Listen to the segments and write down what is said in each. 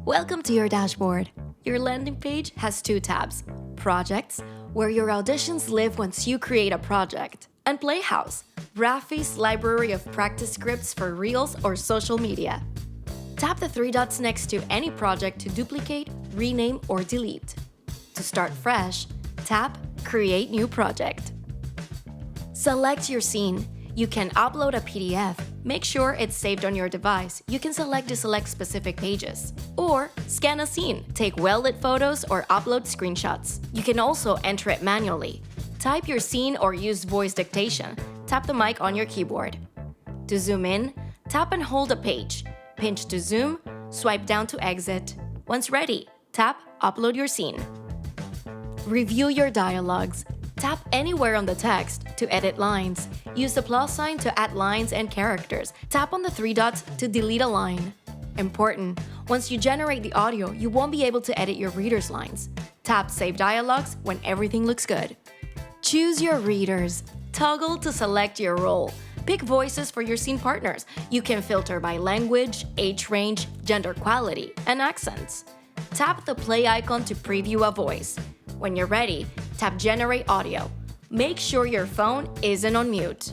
Welcome to your dashboard. Your landing page has two tabs: Projects, where your auditions live once you create a project, and Playhouse, Rafy's library of practice scripts for Reels or social media. Tap the three dots next to any project to duplicate, rename, or delete. To start fresh, tap Create New Project. Select your scene. You can upload a PDF. Make sure it's saved on your device. You can select to select specific pages. Or scan a scene, take well-lit photos, or upload screenshots. You can also enter it manually. Type your scene or use voice dictation. Tap the mic on your keyboard. To zoom in, tap and hold a page. Pinch to zoom, swipe down to exit. Once ready, tap Upload your scene. Review your dialogues. Tap anywhere on the text to edit lines. Use the plus sign to add lines and characters. Tap on the three dots to delete a line. Important: once you generate the audio, you won't be able to edit your readers' lines. Tap Save Dialogues when everything looks good. Choose your readers. Toggle to select your role. Pick voices for your scene partners. You can filter by language, age range, gender quality, and accents. Tap the play icon to preview a voice. When you're ready, tap Generate Audio. Make sure your phone isn't on mute.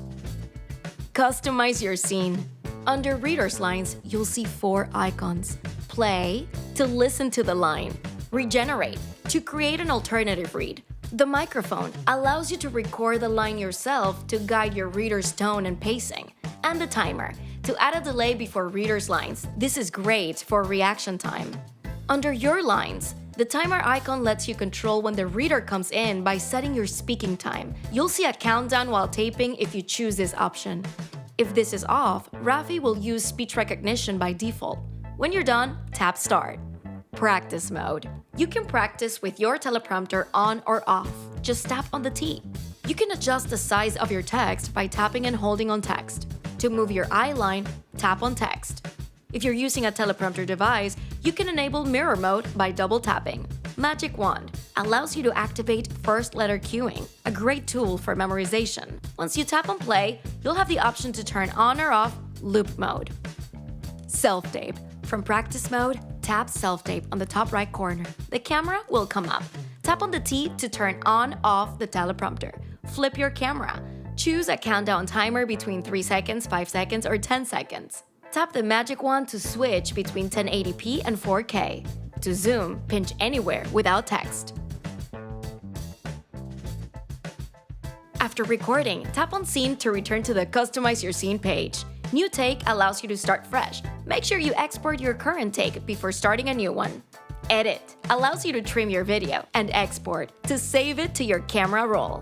Customize your scene. Under Reader's Lines, you'll see 4 icons. Play, to listen to the line. Regenerate, to create an alternative read. The microphone allows you to record the line yourself to guide your reader's tone and pacing. And the timer, to add a delay before reader's lines. This is great for reaction time. Under Your Lines, the timer icon lets you control when the reader comes in by setting your speaking time. You'll see a countdown while taping if you choose this option. If this is off, Rafy will use speech recognition by default. When you're done, tap Start. Practice mode. You can practice with your teleprompter on or off. Just tap on the T. You can adjust the size of your text by tapping and holding on text. To move your eye line, tap on text. If you're using a teleprompter device, you can enable mirror mode by double tapping. Magic Wand allows you to activate first letter cueing, a great tool for memorization. Once you tap on play, you'll have the option to turn on or off loop mode. Self-tape. From practice mode, tap self-tape on the top right corner. The camera will come up. Tap on the T to turn on/off the teleprompter. Flip your camera. Choose a countdown timer between 3 seconds, 5 seconds, or 10 seconds. Tap the magic wand to switch between 1080p and 4K. To zoom, pinch anywhere without text. After recording, tap on Scene to return to the Customize Your Scene page. New Take allows you to start fresh. Make sure you export your current take before starting a new one. Edit allows you to trim your video, and Export to save it to your camera roll.